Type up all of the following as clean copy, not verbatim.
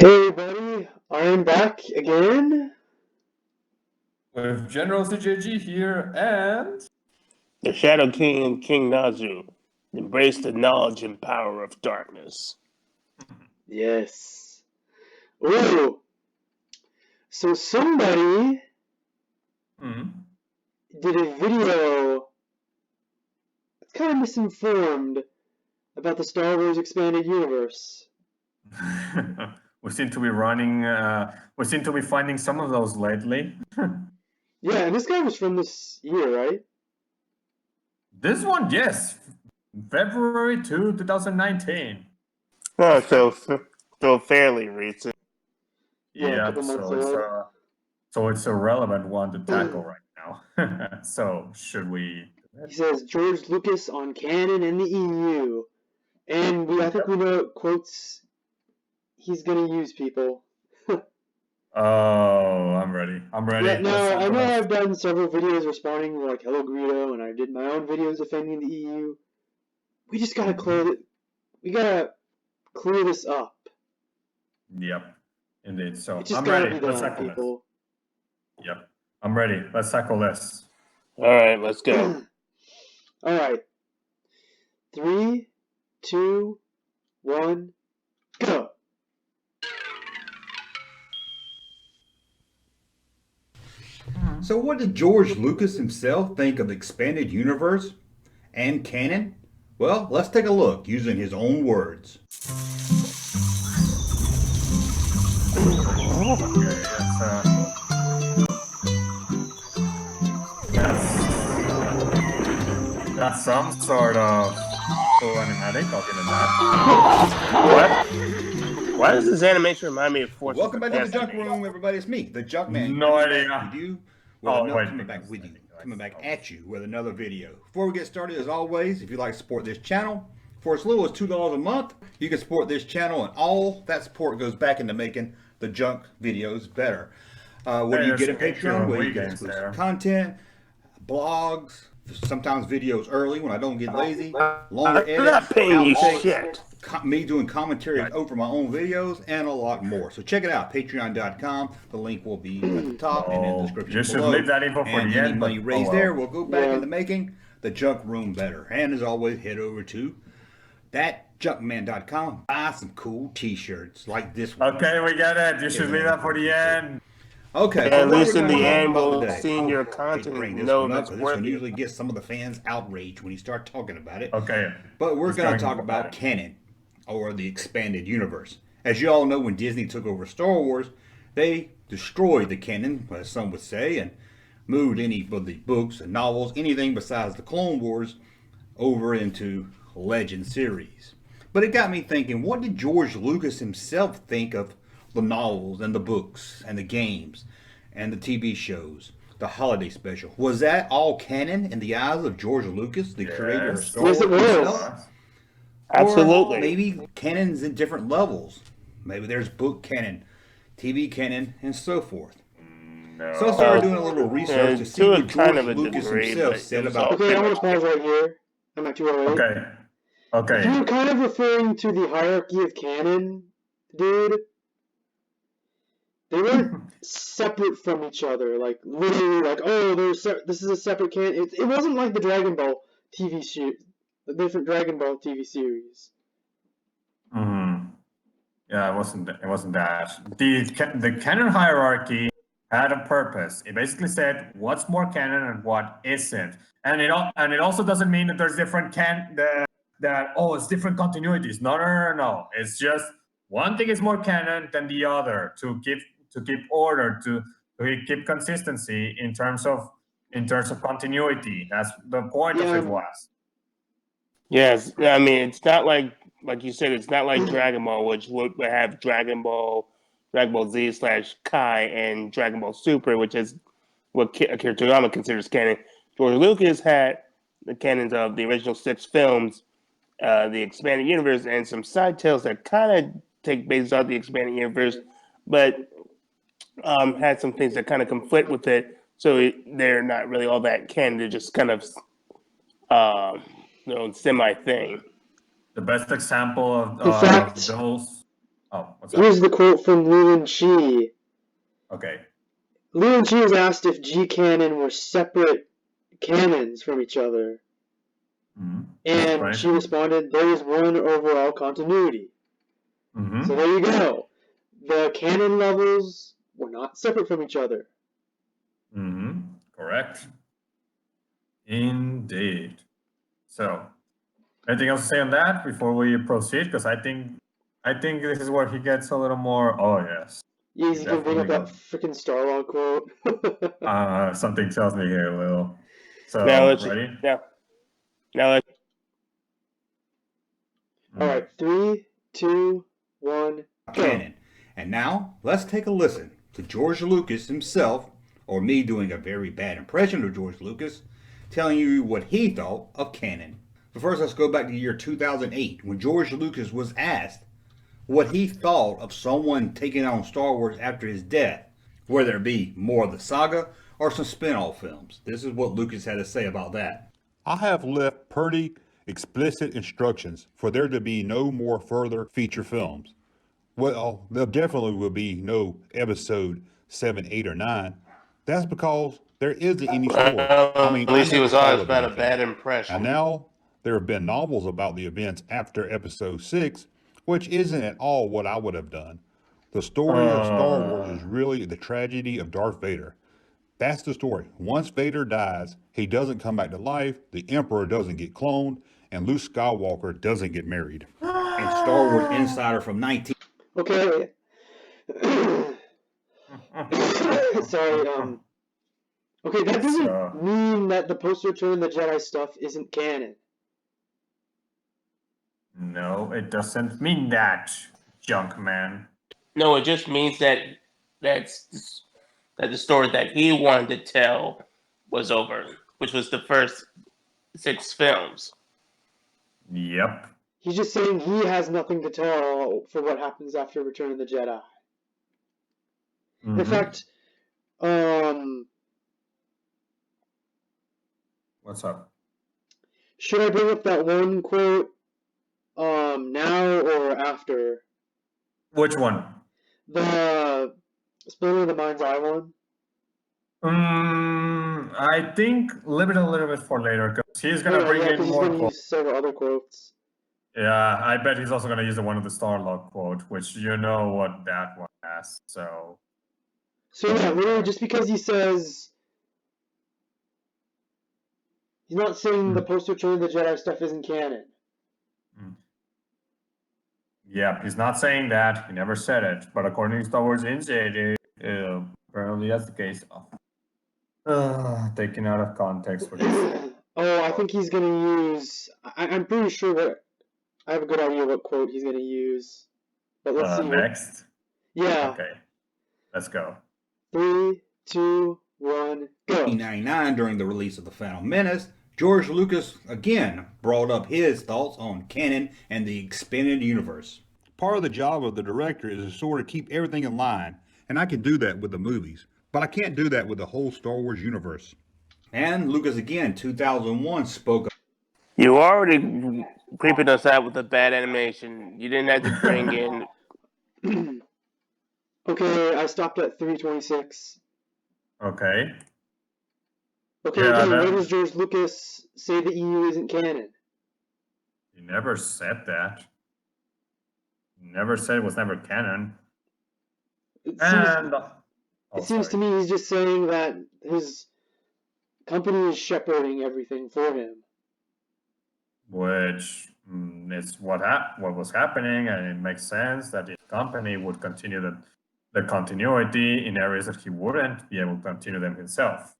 Hey everybody, I'm back again. With General CJG here and... The Shadow King, King Nazu, embrace the knowledge and power of darkness. Yes. Ooh. So somebody did a video that's kind of misinformed about the Star Wars Expanded Universe. we seem to be finding some of those lately. Yeah, and this guy was from this year, right? This one, yes. February 2, 2019. Oh, so fairly recent. Yeah, a couple months old. So it's a relevant one to tackle right now. So should we... He says George Lucas on Canon and the EU. And I think we know what quotes he's going to use, people. Oh, I'm ready. Yeah, no, I know I've done several videos responding like "Hello Greedo," and I did my own videos defending the EU. We just gotta clear this up. Yep, indeed. So It's just I'm gotta ready. be Let's done, tackle people. this. Yep, I'm ready. Let's tackle this. All right, let's go. All right, 3, 2, 1, go. So what did George Lucas himself think of the expanded universe and canon? Well, let's take a look using his own words. That's some sort of animatic. I'll give it that. What? Why does this animation remind me of Force? Welcome back to the Junk Room, everybody. It's me, the Junkman. No idea. Coming back at you with another video. Before we get started, as always, if you'd like to support this channel, for as little as $2 a month, you can support this channel, and all that support goes back into making the junk videos better. What do you get at Patreon? Well, you get exclusive content, blogs, sometimes videos early when I don't get lazy, longer edits, I'm not paying you shit. Me doing commentaries over my own videos, and a lot more. So check it out, patreon.com. The link will be at the top and in the description you should below. leave that info for and the any end, money but- raised oh, there well. will go back into making the junk room better. And as always, head over to thatjunkman.com. Buy some cool t-shirts like this one. Okay, we get it. You should leave that for the end. Okay, At what least we're in the gonna talk end, about we'll today. see your I hate to content bring and this know one up, that's 'cause this one worthy. usually gets some of the fans outraged when you start talking about it. Okay. But we're Let's going go to talk and about it. canon, or the expanded universe. As you all know, when Disney took over Star Wars, they destroyed the canon, as some would say, and moved any of the books and novels, anything besides the Clone Wars, over into Legend series. But it got me thinking, what did George Lucas himself think of the novels and the books and the games and the TV shows, the holiday special? Was that all canon in the eyes of George Lucas, the creator of Star Yes, it Wars was. himself? Absolutely. Or maybe canon's in different levels. Maybe there's book canon, TV canon, and so forth. No. So I started doing a little research to see what kind George of a Lucas degree, himself but said it was about all Okay, I'm gonna pause right here. I'm at 208. Okay. Okay. If you're kind of referring to the hierarchy of canon, dude, they weren't separate from each other. Like literally, like this is a separate canon. It wasn't like the Dragon Ball TV series, the different Dragon Ball TV series. Yeah, it wasn't that. The canon hierarchy had a purpose. It basically said what's more canon and what isn't. And it also doesn't mean that there's different it's different continuities. No. It's just one thing is more canon than the other to keep order, to keep consistency in terms of continuity. That's the point of it was. Yes, I mean, it's not like you said, it's not like Dragon Ball, which would have Dragon Ball Z/Kai, and Dragon Ball Super, which is what Akira Toriyama considers canon. George Lucas had the canons of the original 6 films, the expanded universe, and some side tales that kind of take basis off the expanded universe, but had some things that kind of conflict with it. So they're not really all that canon. They're just kind of semi thing. The best example of In fact, those. Oh, what's Here's up? the quote from Liu and Chi. Okay. Liu and Chi was asked if G Canon were separate canons from each other, and she responded, "There is one overall continuity." So there you go. The canon levels were not separate from each other. Correct. Indeed. So, anything else to say on that before we proceed? Because I think this is where he gets a little more. Oh yes. Yeah, he's gonna bring up Definitely that freaking Star-Lord quote. Something tells me here, Will. So, Now let's ready? now let's All right, 3, 2, 1, go. Canon. And now, let's take a listen to George Lucas himself, or me doing a very bad impression of George Lucas, telling you what he thought of canon. But first, let's go back to the year 2008, when George Lucas was asked what he thought of someone taking on Star Wars after his death, whether it be more of the saga or some spin-off films. This is what Lucas had to say about that. I have left pretty explicit instructions for there to be no more further feature films. Well, there definitely will be no episode 7, 8, or 9. That's because there isn't any story. at least he never was honest followed about a anything. bad impression. And now there have been novels about the events after episode 6, which isn't at all what I would have done. The story of Star Wars is really the tragedy of Darth Vader. That's the story. Once Vader dies, he doesn't come back to life, the Emperor doesn't get cloned, and Luke Skywalker doesn't get married. And Star Wars Insider from 19... Okay. Sorry, okay, that doesn't mean that the post-Return of the Jedi stuff isn't canon. No, it doesn't mean that, Junkman. No, it just means that the story that he wanted to tell was over, which was the first 6 films. Yep. He's just saying he has nothing to tell for what happens after Return of the Jedi. In fact, what's up? Should I bring up that one quote now or after? Which one? The Splinter of the Mind's Eye one? I think leave it a little bit for later because he's gonna bring in more he's gonna use several other quotes. Yeah, I bet he's also gonna use the one of the Starlog quote, which you know what that one has. So yeah, literally, just because he says he's not saying the post-Return of the Jedi stuff isn't canon. Yeah, he's not saying that. He never said it. But according to Star Wars Insider, apparently that's the case. Taken out of context for this. I think he's gonna use. I'm pretty sure that I have a good idea what quote he's gonna use. But let's see. Next. Yeah. Okay. Let's go. 3, 2, 1, go. 1999, during the release of The Phantom Menace, George Lucas again brought up his thoughts on canon and the expanded universe. Part of the job of the director is to sort of keep everything in line, and I can do that with the movies, but I can't do that with the whole Star Wars universe. And Lucas again, 2001, spoke up. You already creeping us out with the bad animation. You didn't have to bring in. Okay, I stopped at 326. Okay. Okay, Yeah, where does George Lucas say the EU isn't canon? He never said that. He never said it was never canon. It And seems to me he's just saying that his company is shepherding everything for him. Which is what was happening, and it makes sense that his company would continue the continuity in areas that he wouldn't be able to continue them himself.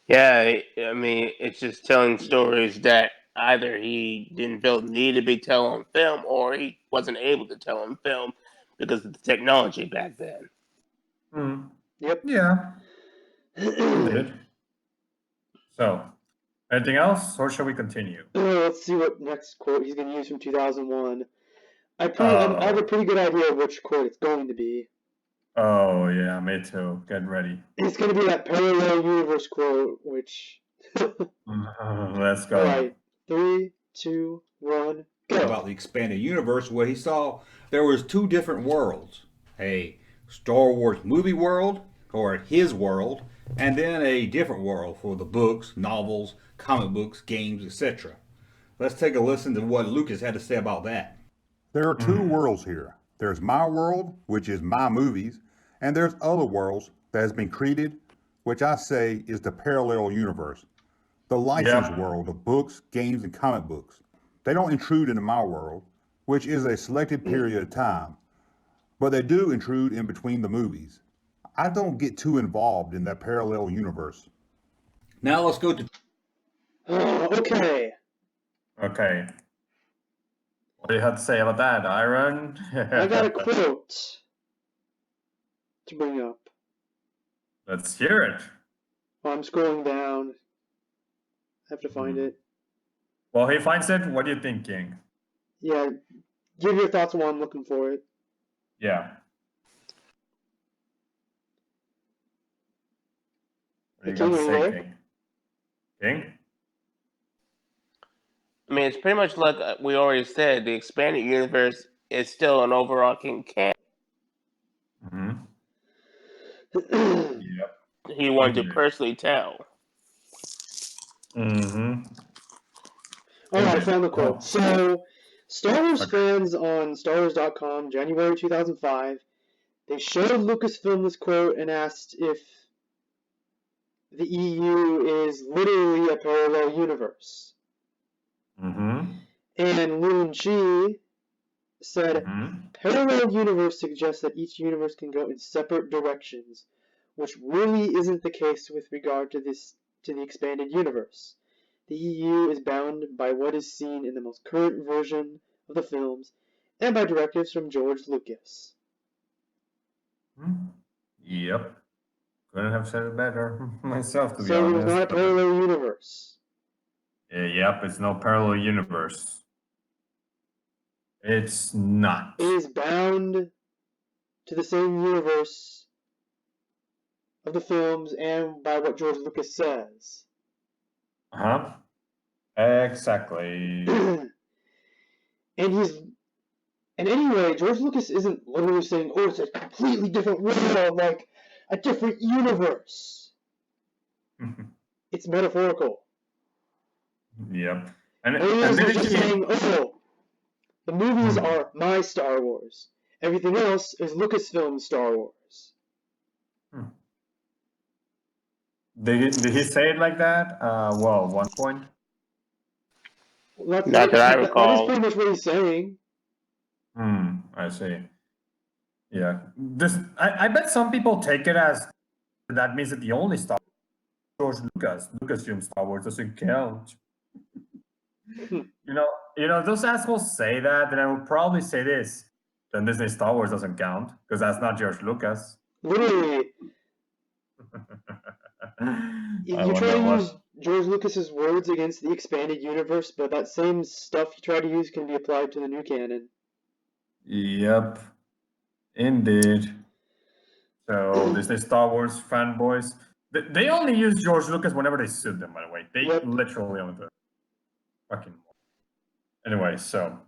Yeah, I mean, it's just telling stories that either he didn't feel the need to be told on film, or he wasn't able to tell on film because of the technology back then. Yep. Yeah. Did. So, anything else, or shall we continue? Let's see what next quote he's going to use from 2001. I have a pretty good idea of which quote it's going to be. Oh, yeah, me too. Get ready. It's going to be that parallel universe quote, which... Let's go. Alright, 3, 2, 1, about the expanded universe, where he saw there was two different worlds: a Star Wars movie world, or his world, and then a different world for the books, novels, comic books, games, etc. Let's take a listen to what Lucas had to say about that. There are two worlds here. There's my world, which is my movies, and there's other worlds that has been created, which I say is the parallel universe, the licensed world of books, games, and comic books. They don't intrude into my world, which is a selected period of time, but they do intrude in between the movies. I don't get too involved in that parallel universe. Now let's go to Okay. Okay. What do you have to say about that, Iron? I got a quote to bring up. Let's hear it. Oh, I'm scrolling down. I have to find it. Well, he finds it. What are you thinking? Yeah, give your thoughts while I'm looking for it. Yeah. What are you King, going to are you say, there? King? King? I mean, it's pretty much like we already said. The expanded universe is still an overarching canon. Mm-hmm. Yep. He wanted to personally tell. Mm-hmm. Alright, I found the quote. Oh. So, Star Wars fans on StarWars.com, January 2005, they showed Lucasfilm this quote and asked if the EU is literally a parallel universe. Mm-hmm. And Lun Chi said, parallel universe suggests that each universe can go in separate directions, which really isn't the case with regard to the expanded universe. The EU is bound by what is seen in the most current version of the films and by directives from George Lucas. Yep. Couldn't have said it better myself, to be So it was honest. not a parallel universe. Yep, it's no parallel universe. It's not. It is bound to the same universe of the films and by what George Lucas says. Uh-huh. Exactly. And anyway, George Lucas isn't literally saying, oh, it's a completely different world, like a different universe. It's metaphorical. Yep. And Aliens are didn't just he... saying, oh, the movies are my Star Wars. Everything else is Lucasfilm Star Wars. Did he say it like that? Well, one point. Well, Not that I that is recall. pretty much what he's saying. I see. Yeah. I bet some people take it as that means that the only Star Wars Lucasfilm Star Wars doesn't count. You know, those assholes say that, then I would probably say this. Then Disney Star Wars doesn't count, because that's not George Lucas. Literally, you try to use George Lucas's words against the expanded universe, but that same stuff you try to use can be applied to the new canon. Yep. Indeed. So Disney Star Wars fanboys, they only use George Lucas whenever they suit them, by the way. They literally only do it. Fucking. Anyway, so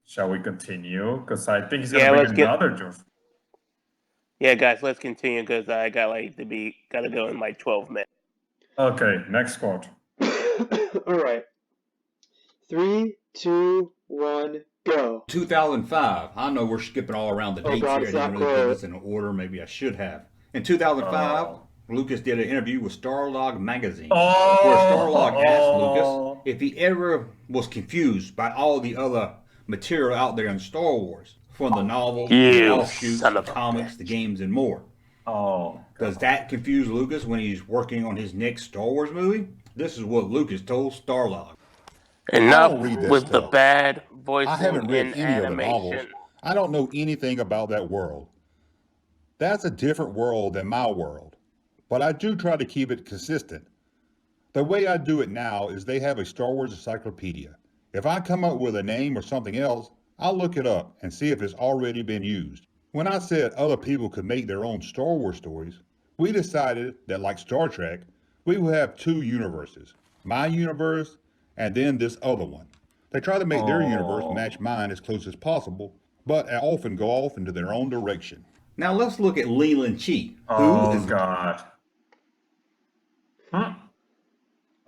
shall we continue? Because I think he's gonna bring another George. Yeah, guys, let's continue because I gotta go in like 12 minutes. Okay, next quote. All right. 3, 2, 1, go. 2005. I know we're skipping all around the dates here. I didn't really put this in order. Maybe I should have. In 2005, Lucas did an interview with Starlog magazine, where Starlog asked Lucas if he ever was confused by all the other material out there in Star Wars, from the novels, the offshoots, the comics, the games, and more. Does that confuse Lucas when he's working on his next Star Wars movie? This is what Lucas told Starlog. Enough with the bad voicing I haven't read in any of the novels. animation. I don't know anything about that world. That's a different world than my world, but I do try to keep it consistent. The way I do it now is they have a Star Wars encyclopedia. If I come up with a name or something else, I'll look it up and see if it's already been used. When I said other people could make their own Star Wars stories, we decided that, like Star Trek, we would have two universes, my universe and then this other one. They try to make their universe match mine as close as possible, but often go off into their own direction. Now let's look at Leland Chi, who Oh is God. Hmm.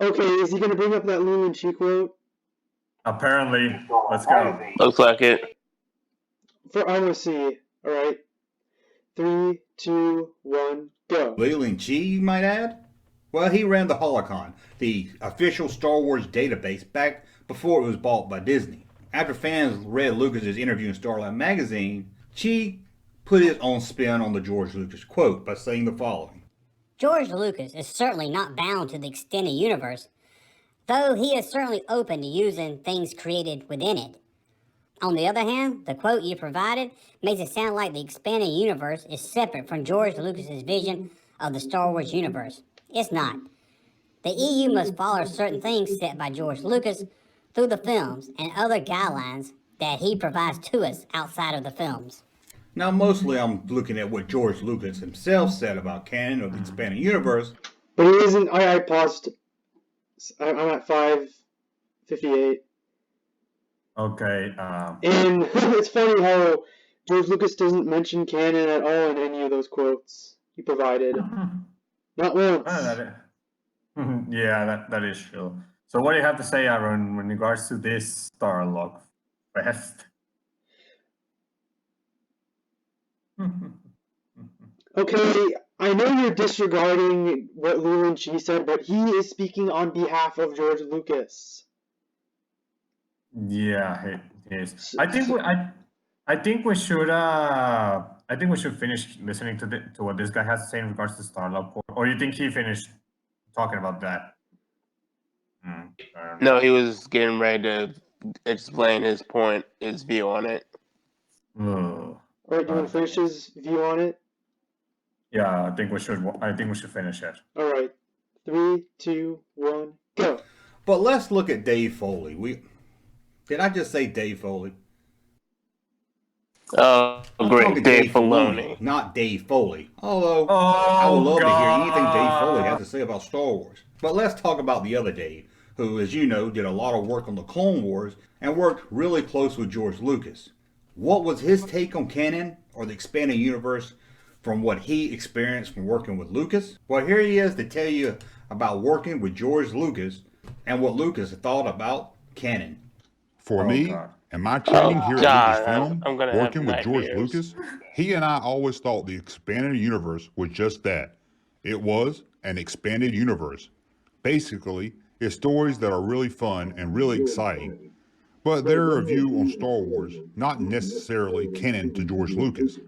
Okay, is he gonna bring up that Leland Chi quote? Apparently, let's go. Looks like it. I want to see. All right, 3, 2, 1, go. Leland Chi, you might add? Well, he ran the Holocron, the official Star Wars database, back before it was bought by Disney. After fans read Lucas's interview in Starlight magazine, Chi put his own spin on the George Lucas quote by saying the following. George Lucas is certainly not bound to the extended universe, though he is certainly open to using things created within it. On the other hand, the quote you provided makes it sound like the expanded universe is separate from George Lucas's vision of the Star Wars universe. It's not. The EU must follow certain things set by George Lucas through the films and other guidelines that he provides to us outside of the films. Now, mostly I'm looking at what George Lucas himself said about canon or the expanded universe. But he isn't. I paused. I'm at 5:58. Okay. And it's funny how George Lucas doesn't mention canon at all in any of those quotes he provided. Not once. Yeah, that is true. So what do you have to say, Aaron, in regards to this Starlog Fest? Okay, I know you're disregarding what Leland Chi said, but he is speaking on behalf of George Lucas. Yeah, it is. I think we should finish listening to what this guy has to say in regards to Starlog, or you think he finished talking about that? No, he was getting ready to explain his point, his view on it. Alright, do you want to finish his view on it? Yeah, I think we should finish it. Alright, 3, 2, 1, go. But let's look at Dave Foley. Did I just say Dave Foley? Oh, I'm great, talking Dave Filoni. not Dave Foley. Although I would love to hear anything Dave Foley has to say about Star Wars. But let's talk about the other Dave, who, as you know, did a lot of work on the Clone Wars and worked really close with George Lucas. What was his take on canon or the expanded universe from what he experienced from working with Lucas? Well, here he is to tell you about working with George Lucas and what Lucas thought about canon. For me, God. and my training here God, at Lucasfilm, I'm gonna have working with George nightmares. Lucas, he and I always thought the expanded universe was just that. It was an expanded universe. Basically, it's stories that are really fun and really exciting, but they're a view on Star Wars, not necessarily canon to George Lucas.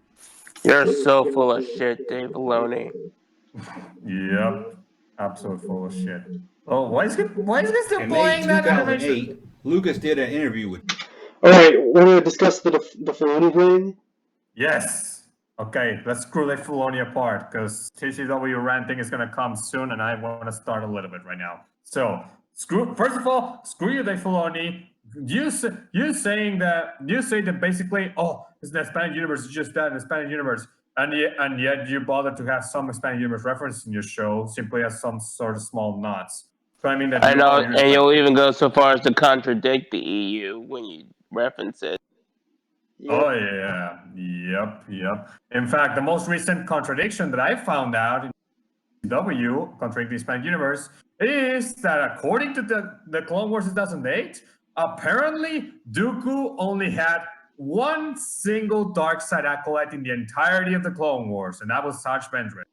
You're so full of shit, Dave Filoni. Yep, absolute full of shit. Oh, why is he still In May playing that animation? 2008, Lucas did an interview with Alright, want to discuss the Filoni thing? Yes. Okay, let's screw that Filoni apart because TCW ranting is gonna come soon, and I want to start a little bit right now. So, first of all, screw you, Dave Filoni. You say that basically, oh, it's the expanded universe, it's just that, an expanded universe, and yet you bother to have some expanded universe reference in your show simply as some sort of small nods. Claiming that I know, and you'll even go so far as to contradict the EU when you reference it. Yep. Oh yeah, yep. In fact, the most recent contradiction that I found out in W contradicting the expanded universe is that according to the Clone Wars 2008, apparently Dooku only had one single dark side acolyte in the entirety of the Clone Wars, and that was Sarge Ventress.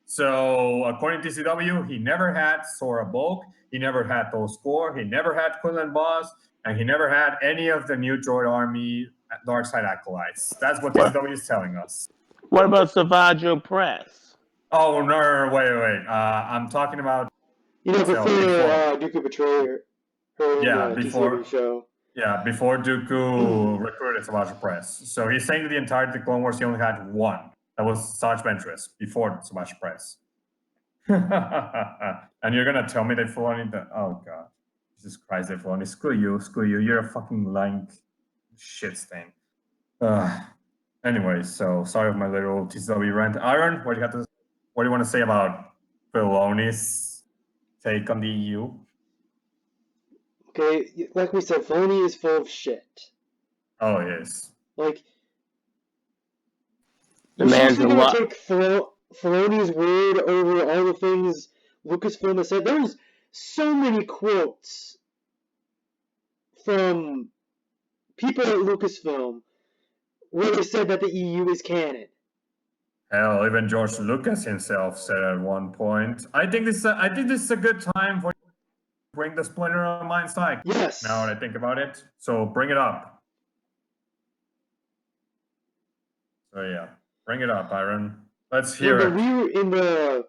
So according to CW, he never had Sora Bulk, he never had those four, he never had Quinlan Boss, and he never had any of the new droid army dark side acolytes. That's what CW is telling us. What about Savage Press? Oh no, wait. I'm talking about Before Dooku betrayed her in the TCW show. Yeah, before Dooku recruited Savage Press. So he's saying that the entirety of the Clone Wars he only had one. That was Sarge Ventress before Savage Press. And you're gonna tell me that Filoni oh god. Jesus Christ, Dave Filoni, screw you. You're a fucking lying shit stain. Anyway, so sorry for my little TCW rant. Aaron, what do you want to say about Filoni's take on the EU? Okay, like we said, Filoni is full of shit. Oh yes. Like, The you're man's seriously a gonna lot. take Filoni's word over all the things Lucasfilm has said? There's so many quotes from people at Lucasfilm where they said that the EU is canon. Hell, even George Lucas himself said at one point. I think this is a good time for bring the Splinter on my side. Yes. Now that I think about it, so bring it up. So yeah, bring it up, Byron. Let's hear it. In the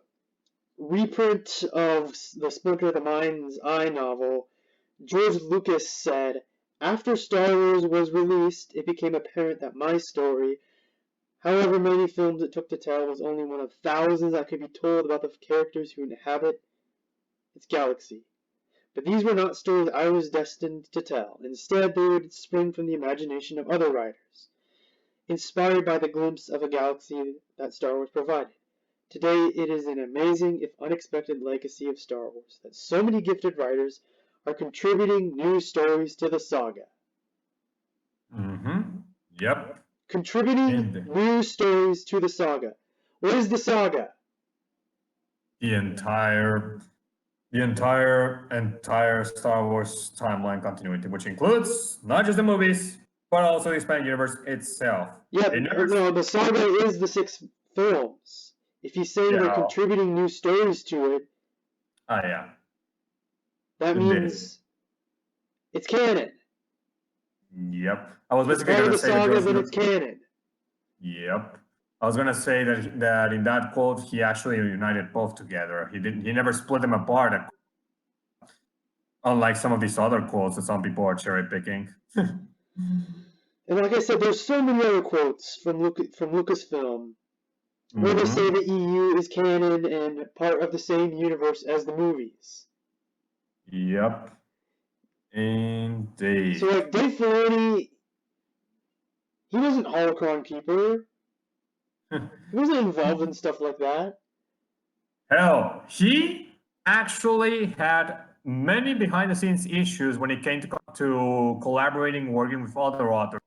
reprint of the Splinter of the Mind's Eye novel, George Lucas said, "After Star Wars was released, it became apparent that my story, however many films it took to tell, was only one of thousands that could be told about the characters who inhabit its galaxy. But these were not stories I was destined to tell. Instead, they would spring from the imagination of other writers, inspired by the glimpse of a galaxy that Star Wars provided. Today, it is an amazing, if unexpected, legacy of Star Wars that so many gifted writers are contributing new stories to the saga." Mm-hmm. Yep. Contributing new stories to the saga. What is the saga? The entire Star Wars timeline continuity, which includes not just the movies, but also the expanded universe itself. Yeah, no, the saga is the 6 films. If he's saying they're contributing new stories to it, yeah. that means it's canon. Yep. I was basically Part going of to the say saga, then it's canon. Yep. I was gonna say that in that quote he actually united both together. He never split them apart. Unlike some of these other quotes that some people are cherry picking. And like I said, there's so many other quotes from Lucasfilm where they say the EU is canon and part of the same universe as the movies. Yep. Indeed. So like Dave Filoni, he wasn't Holocron Keeper. He wasn't involved in stuff like that. Hell, he actually had many behind-the-scenes issues when it came to collaborating, working with other authors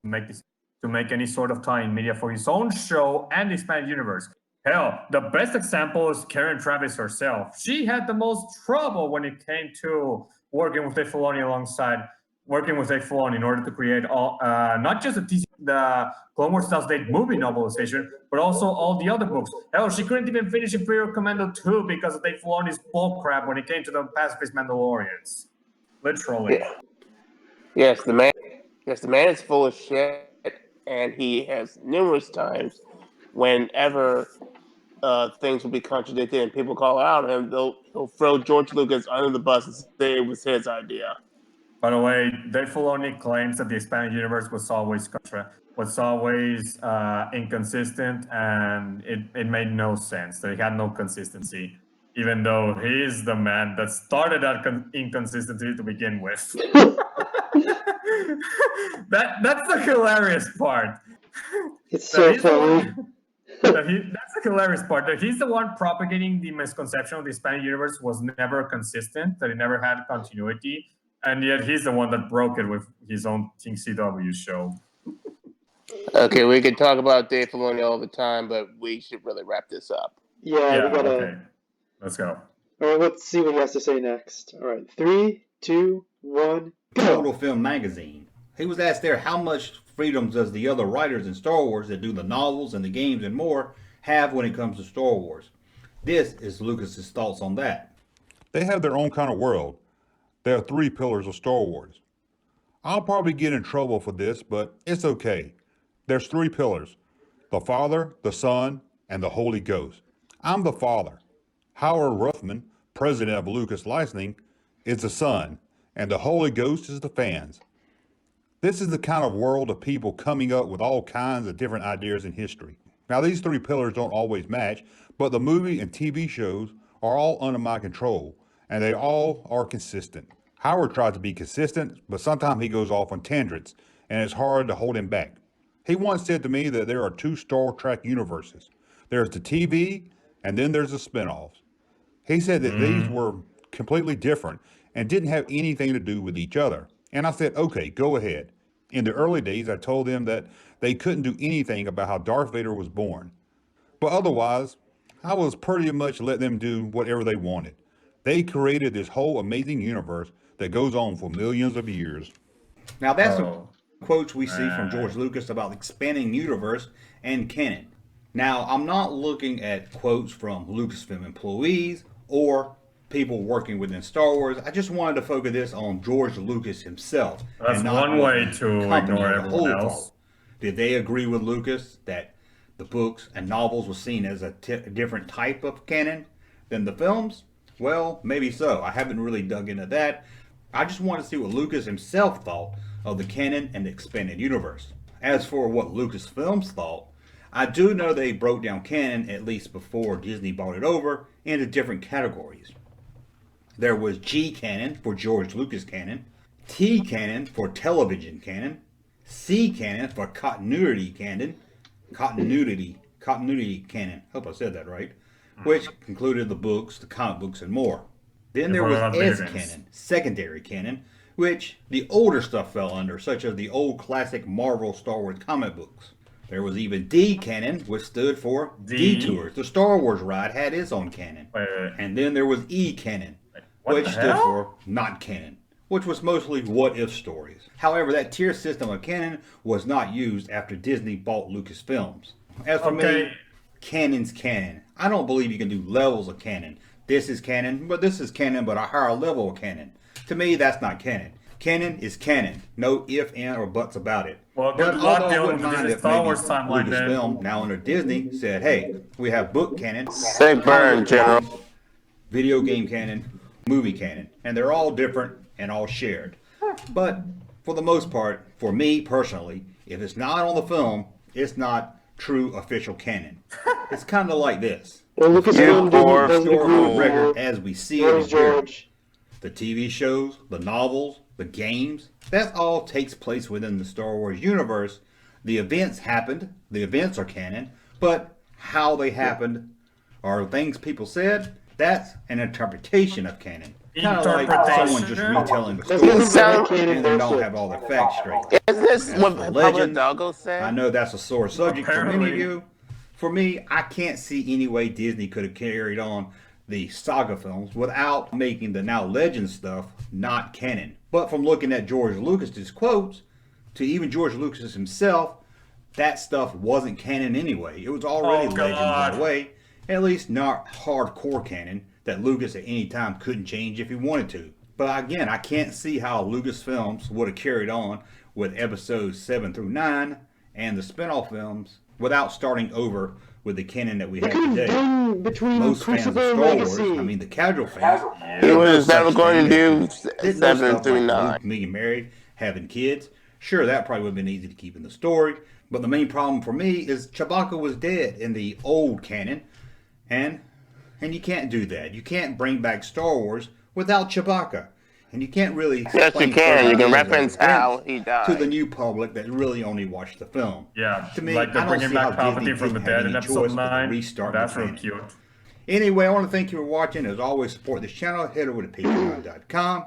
to make any sort of tie-in media for his own show and the expanded universe. Hell, the best example is Karen Traviss herself. She had the most trouble when it came to working with Dave Filoni in order to create not just the Clone Wars Style Date movie novelization, but also all the other books. Hell, she couldn't even finish Imperial Commando 2 because of Dave Filoni's bullcrap when it came to the pacifist Mandalorians. Literally. Yeah. Yes, the man is full of shit, and he has numerous times, whenever things will be contradicted and people call out him, he'll throw George Lucas under the bus and say it was his idea. By the way, Dave Filoni claims that the expanded universe was always inconsistent, and it made no sense. That it had no consistency, even though he is the man that started that inconsistency to begin with. That's the hilarious part. It's so funny. That's the hilarious part. That he's the one propagating the misconception of the expanded universe was never consistent, that it never had continuity. And yet he's the one that broke it with his own CW show. Okay, we can talk about Dave Filoni all the time, but we should really wrap this up. Yeah, we gotta. Okay. Let's go. All right, let's see what he has to say next. All right, 3, 2, 1, go. Total Film Magazine. He was asked there how much freedom does the other writers in Star Wars that do the novels and the games and more have when it comes to Star Wars. This is Lucas's thoughts on that. They have their own kind of world. There are 3 pillars of Star Wars. I'll probably get in trouble for this, but it's okay. There's 3 pillars: the Father, the Son, and the Holy Ghost. I'm the Father. Howard Ruffman, president of Lucas Licensing, is the Son, and the Holy Ghost is the fans. This is the kind of world of people coming up with all kinds of different ideas in history. Now, these 3 pillars don't always match, but the movie and TV shows are all under my control, and they all are consistent. Howard tries to be consistent, but sometimes he goes off on tangents, and it's hard to hold him back. He once said to me that there are 2 Star Trek universes. There's the TV, and then there's the spinoffs. He said that these were completely different, and didn't have anything to do with each other. And I said, okay, go ahead. In the early days, I told them that they couldn't do anything about how Darth Vader was born. But otherwise, I was pretty much let them do whatever they wanted. They created this whole amazing universe that goes on for millions of years. Now that's the quotes we see from George Lucas about expanding universe and canon. Now, I'm not looking at quotes from Lucasfilm employees or people working within Star Wars. I just wanted to focus this on George Lucas himself. That's and not one way to ignore everyone else. Thought. Did they agree with Lucas that the books and novels were seen as a different type of canon than the films? Well, maybe so. I haven't really dug into that. I just want to see what Lucas himself thought of the canon and the expanded universe. As for what Lucasfilms thought, I do know they broke down canon, at least before Disney bought it over, into different categories. There was G canon for George Lucas canon, T canon for television canon, C canon for continuity canon, continuity canon, hope I said that right, which included the books, the comic books, and more. Then there was S canon, secondary canon, which the older stuff fell under, such as the old classic Marvel Star Wars comic books. There was even D canon, which stood for Detours. The Star Wars ride had its own canon. And then there was E canon, which stood for not canon, which was mostly what-if stories. However, that tier system of canon was not used after Disney bought Lucasfilms. As for me, canon's canon. I don't believe you can do levels of canon. This is canon, but this is canon, but a higher level of canon. To me, that's not canon. Canon is canon. No if, and, or buts about it. Well, good luck dealing with the Star Wars timeline then. Lucasfilm, now under Disney, said, hey, we have book canon, Sick burn, General. video game canon, movie canon, and they're all different and all shared. But for the most part, for me personally, if it's not on the film, it's not true official canon. It's kind of like this. Well, Lucasfilm doesn't historical record as we see it in George. The TV shows, the novels, the games, that all takes place within the Star Wars universe. The events happened, the events are canon, but how they happened or things people said, that's an interpretation of canon. Kind of like someone just retelling the story and they don't have all their facts straight. Isn't this what Public legend, Doggo said? I know that's a sore subject for many of you. For me, I can't see any way Disney could have carried on the saga films without making the now legend stuff not canon. But from looking at George Lucas's quotes to even George Lucas himself, that stuff wasn't canon anyway. It was already legend by the way, at least not hardcore canon that Lucas at any time couldn't change if he wanted to. But again, I can't see how Lucasfilms would have carried on with episodes 7 through 9 and the spin-off films without starting over with the canon that we have today. Most fans of Star Wars, I mean the casual fans, he was never going to do 7 through 9. Luke being married, having kids. Sure, that probably would have been easy to keep in the story. But the main problem for me is Chewbacca was dead in the old canon. And you can't do that. You can't bring back Star Wars without Chewbacca. And you can't really yes, you can. You can reference how he died to the new public that really only watched the film. Yeah, to me, like they're bringing back Palpatine from the dead in episode 9. That's real cute. Anyway, I want to thank you for watching. As always, support this channel. Head over to patreon.com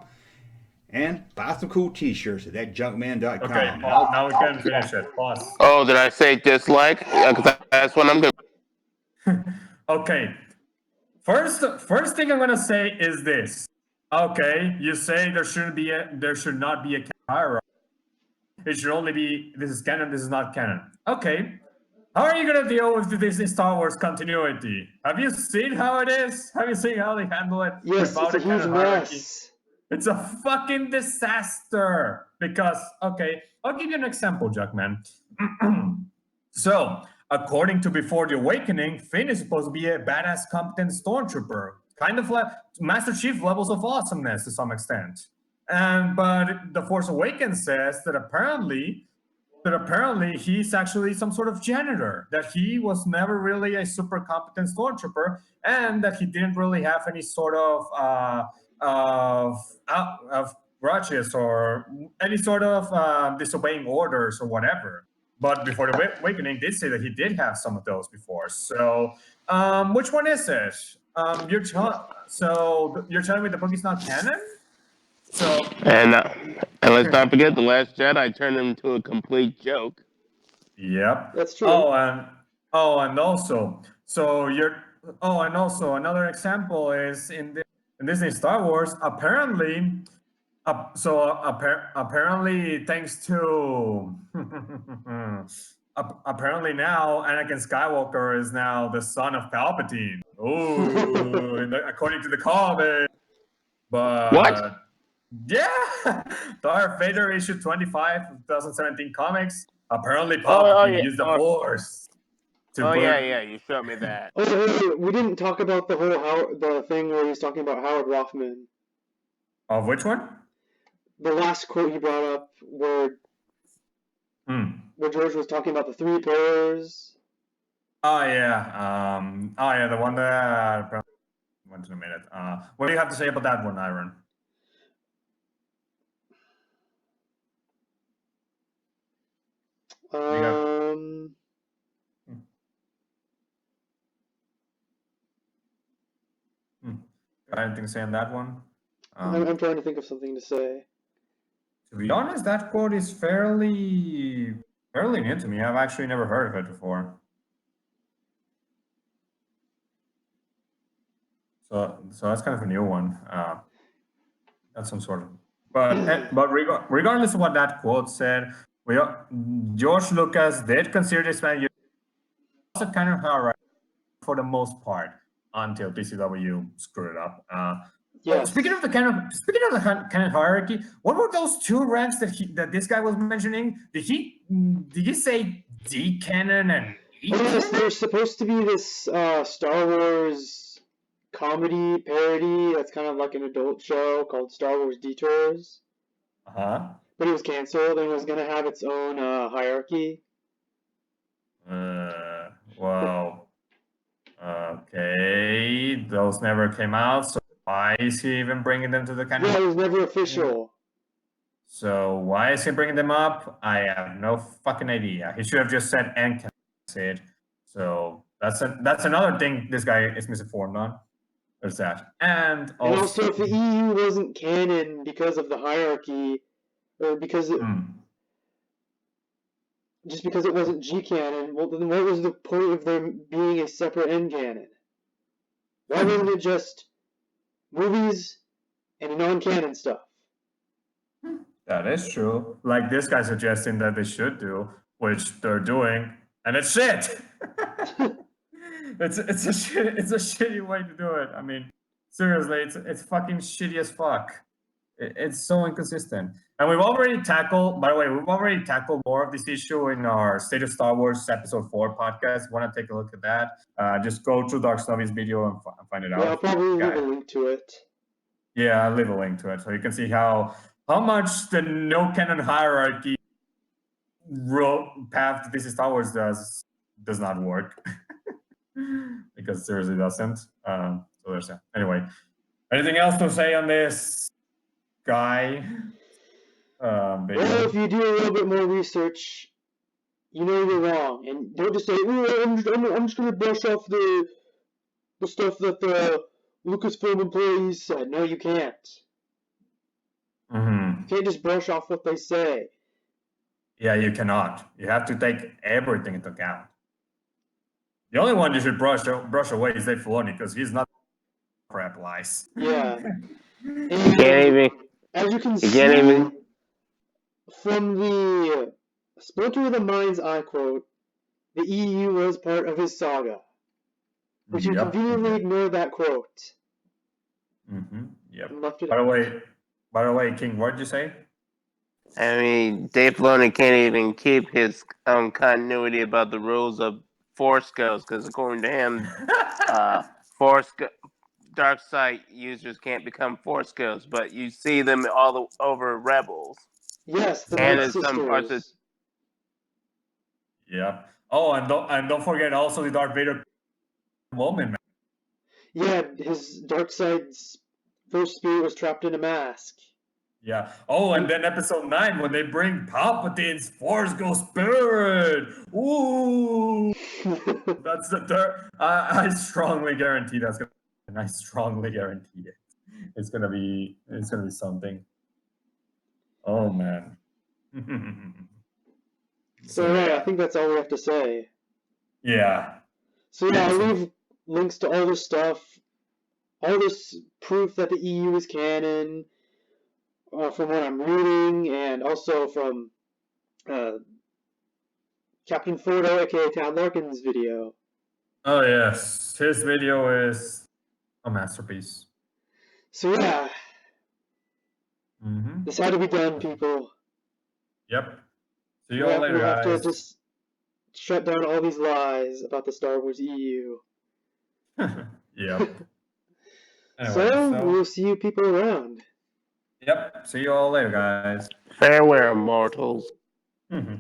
and buy some cool t-shirts at that junkman.com. Okay, now we can finish it. Pause. Oh, did I say dislike? Because that's what I'm doing. Okay. First thing I'm gonna say is this. Okay, you say there should not be a hierarchy. It should only be this is canon, this is not canon. Okay. How are you gonna deal with this Star Wars continuity? Have you seen how it is? Have you seen how they handle it? Yes, without it's a huge mess. It's a fucking disaster. Because, okay, I'll give you an example, Junkman. So, according to Before the Awakening, Finn is supposed to be a badass, competent stormtrooper. Kind of like Master Chief levels of awesomeness to some extent. But The Force Awakens says that apparently he's actually some sort of janitor, that he was never really a super competent stormtrooper, and that he didn't really have any sort of grudges or any sort of disobeying orders or whatever. But Before the Awakening did say that he did have some of those before. So which one is it? You're telling me the book is not canon? And let's not forget, The Last Jedi turned him into a complete joke. Yep. That's true. And also, another example is in Disney Star Wars. Apparently, apparently, thanks to apparently now Anakin Skywalker is now the son of Palpatine. Ooh, according to the comic. But What? yeah, Darth Vader issue 25 of 2017 comics. Apparently, Palpatine used the Force to burn. Yeah, you showed me that. Oh, we didn't talk about the whole the thing where he's talking about Howard Rothman. Of which one? The last quote you brought up, where George was talking about the three pillars. Oh yeah, the one that went in a minute. What do you have to say about that one, Iron? Got anything to say on that one? I'm trying to think of something to say. To be honest, that quote is fairly new to me. I've actually never heard of it before. So that's kind of a new one. That's some sort of. But regardless of what that quote said, George Lucas did consider this man also kind of hard for the most part until PCW screwed it up. Yes. Speaking of the canon hierarchy, what were those two ranks that this guy was mentioning? Did he say D canon and E canon? Yes, there's supposed to be this Star Wars comedy parody that's kind of like an adult show called Star Wars Detours. But it was canceled and was going to have its own hierarchy. Well, okay, those never came out, so why is he even bringing them to the canon? Yeah, it was never official. So why is he bringing them up? I have no fucking idea. He should have just said and said. So that's another thing this guy is misinformed on. There's that. And also if the EU wasn't canon because of the hierarchy, or because it, just because it wasn't G canon, well then what was the point of there being a separate N canon? Why wasn't it just movies and non-canon stuff? That is true. Like this guy suggesting that they should do, which they're doing, and it's shit. it's a shitty way to do it. I mean, seriously, it's fucking shitty as fuck. It's so inconsistent. And we've already tackled, by the way, more of this issue in our State of Star Wars episode 4 podcast. Want to take a look at that? Just go to Dark Snubby's video and find it out. Yeah, I'll probably leave a link to it. Yeah, I'll leave a link to it so you can see how much the no canon hierarchy path that this is Star Wars does not work. Because it seriously doesn't. So there's that. Anyway, anything else to say on this guy? Well, if you do a little bit more research, you know you're wrong, and don't just say, I'm just going to brush off the stuff that the Lucasfilm employees said. No, you can't. You can't just brush off what they say. Yeah, you cannot. You have to take everything into account. The only one you should brush away is Dave Filoni, because he's not crap lies. Yeah. And as you can see from the Splinter of the Mind's Eye quote, the EU was part of his saga. But you conveniently ignored that quote. Yep. By the way, King, what did you say? I mean, Dave Filoni can't even keep his continuity about the rules of Force Ghosts, because according to him, dark side users can't become Force Ghosts, but you see them all over Rebels. Yes, the Night Sisters. Yeah. Oh, and don't forget also the Darth Vader moment. Yeah, his dark side's first spirit was trapped in a mask. Yeah. Oh, and then episode 9 when they bring Palpatine's Force Ghost spirit. Ooh. That's the third. I strongly guarantee that's gonna. And I strongly guarantee it. It's gonna be something. Oh man. So yeah, I think that's all we have to say. Yeah. So yeah, I'll leave links to all this stuff, all this proof that the EU is canon, from what I'm reading, and also from Captain Fordo, aka Town Larkin's video. Oh yes, his video is a masterpiece. So yeah, Mm-hmm. this had to be done, people. Yep. See you all later, We'll have to guys. just shut down all these lies about the Star Wars EU. Yep. Anyway, So we'll see you people around. Yep. See you all later, guys. Farewell, mortals. Mm-hmm.